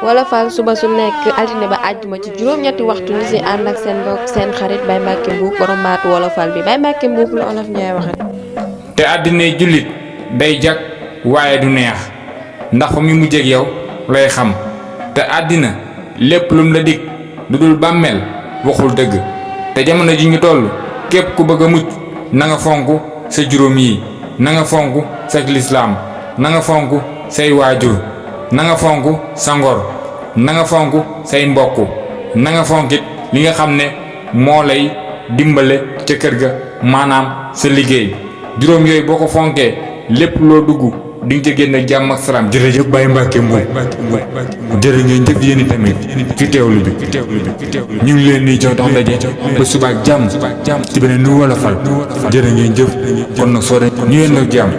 wolofal suba su nekk altine ba àjjuma ci juróom-ñetti waxtu ni si ànd ak seen mbokk seen xarit Baye Mbacke Mbuub borom baatu wolofal bi Baye Mbacke Mbuub la olof Njaay waxat te àddinay jullit day jag waaye du neex ndax fa mi mujj ak yow lay xam te àddina lépp lum la dig lu dul bàmmeel waxul dëgg te jamono ji ñu toll képp ku bëgg a mucc na nga fonk sa juróom yi na nga fonk sa lislaam na nga fonk say waajur na nga fonk sa ngor na nga fonk say mbokk na nga fonkit li nga xam ne moo lay dimbale ca kër ga maanaam sa liggéey juróom yooyu boo ko fonkee lépp loo dugg di nga ca génn ak jàmm ak salaam. jërëjëf Baye Mbacke Mbuub jërë ngeen jëf yéen tamit ci teewlu bi ñu ngi leen di jox dox daje ba suba ak jàmm ci beneen nu wolofal jërë ngeen jëf kon nag soo de ñu yéen ak jàmm.